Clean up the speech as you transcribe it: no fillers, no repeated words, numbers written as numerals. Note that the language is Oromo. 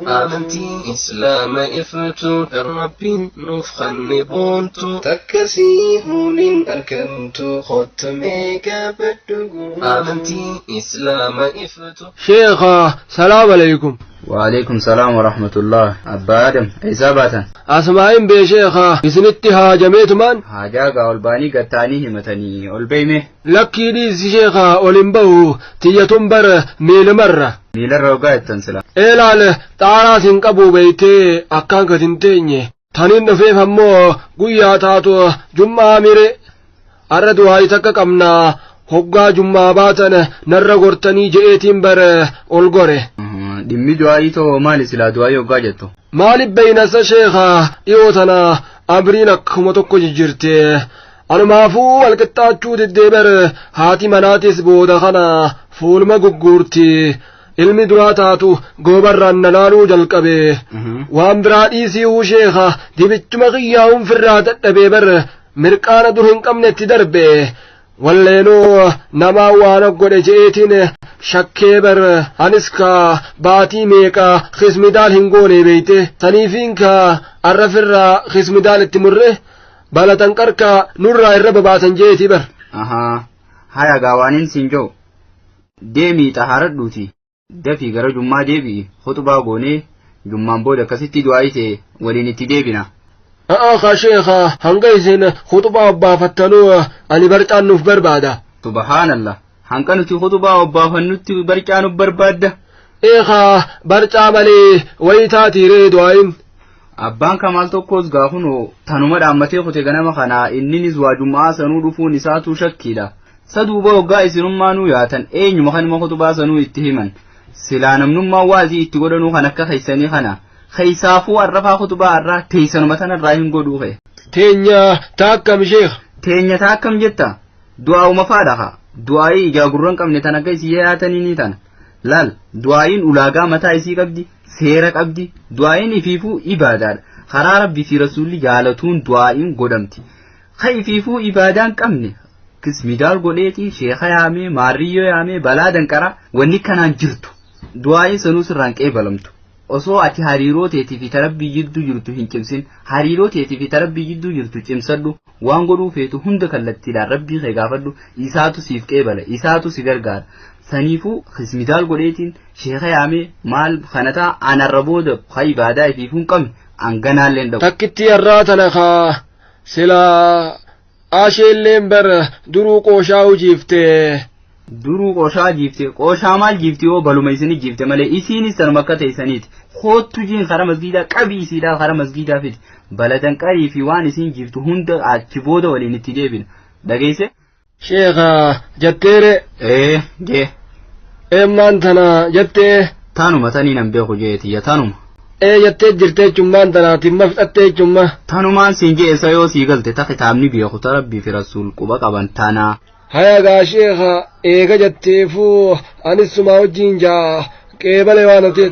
آمنتي إسلام إفتو الرب نفخن بونتو تكسيهون أركنتو ختميك بدقو آمنتي إسلام إفتو شيخ سلام عليكم. وعليكم السلام ورحمة الله. أبا آدم إسابة أسمعين بشيخ إسنتي هاجميت من هاجاقا والباني قتانيه متني والبيمه لكي ليس شيخ أولمبو تيتنبر ميل مرة ميل الروقات تنسلا إلال تعالات انقبو بيتي أكانك تنتيني تنين نفيف همو قويا تاتو جمعة ميري أردو هاي تككمنا hoggaa jummaa baatan narra gortanii je'eetiin bare ol gore dhimmi du'aayii too maali silaa du'aayii hoggaa jettu maaliif beeynasa sheekha dhiyoo tana abriin akkuma tokko jijjirte anumaafuu walqixxaachuu deddeebar haati manaatis booda kana fuulma gugguurti ilmi duraa taatu goobarraan nalaaluu jalqabe waan biraa dhiisii sheekha dibichuma qiyyaa'uun firraa dadhabee bar mirqaana dur hin qabnetti darbe walleenoo namaa waan godhe je'eetiin shakkee bar anis ka baatii meeqa xismidaal hin goone beeyte saniifiin ka arrafirraa xismidaal itti murre balatan qarka nurraa irra babaasan jeetii bar haya gaawaanin siin joo deemii xahaaradhuuti dafii gara jummaa deebi'i khutbaa goonee jummaan booda akkasitti du'aayite waliin itti deebina أخا شيخا هنقيسين خطبة أبافتنو أني برجان نف بربادة سبحان الله هنقنتي خطبة أبافتنو برجان بربادة إيخا برجا ملي ويتاتي ريد وين أبان كمال توكوز غافنو تنمد أمتي خوتي غنم خنا إنني زواجو سنو رفو نساتو شكيلا سدوبا وقائسي نمانو ياتن أين مخان مخطبة سنو اتهمن سلانم نما وازي اتقودنو خنكا خيساني خنا خيسافو الرفا خطبة الرا تيسن مثلا الراهن قدوه تينيا تاكم شيخ تينيا تاكم جتا دعاء مفادها دعائي جاغرون كم نتنكي سيهاتني نيتان لال دعائين أولاغا متى إسي قبدي سيرك قبدي دعائين إفيفو إبادان خرار ربي في رسول جالتون دعائين قدمتي خيفيفو إبادان كمني كسمي دار قوليتي شيخ يامي ماريو يامي بلادن كرا ونكنا جرتو دعائين سنوس رانك إبالمتو osoo ati hariiroo teetii fi tarabbii jidduu jirtu hin cimsin hariiroo teetii fi tarabbii jidduu jirtu cimsadhu waan godhuu feetu hunda kallattiidhaan rabbii kee gaafadhu isaatu siif qeebala isaatu si gargaara saniifuu xismidaal godheetiin sheekha yaamee maal kanataa anarra booda ibaadaa ifiif hin qabne anganaalleen dhabu takkitti irraa tana kaa silaa asheelleen bar duruu qooshaa hujiiftee duruu qooshaa jiifte qooshaa maal jiifte yoo baluma isini jiifte malee isiinis tanuma akka teessaniiti hoottu jiin kara masgiidaa qabii isiidhaa kara masgiidaa fiti baladan qarii fi waan isiin jiiftu hunda achi booda waliin itti deebina dhageesse sheekha jetteere jee eemmaan tana jettee tanuma taniin an beeku jeetiyya tanuma jettee jirtee chummaan tanaatiin mafxattee chumma tanumaan siin jeessa yoo sii galte ta kitaabni beeku ta rabbii fi rasuul quba qaban tanaa haya gaa sheekha eega jetteefuu anis suma wajjiin jaa qeebale waan ati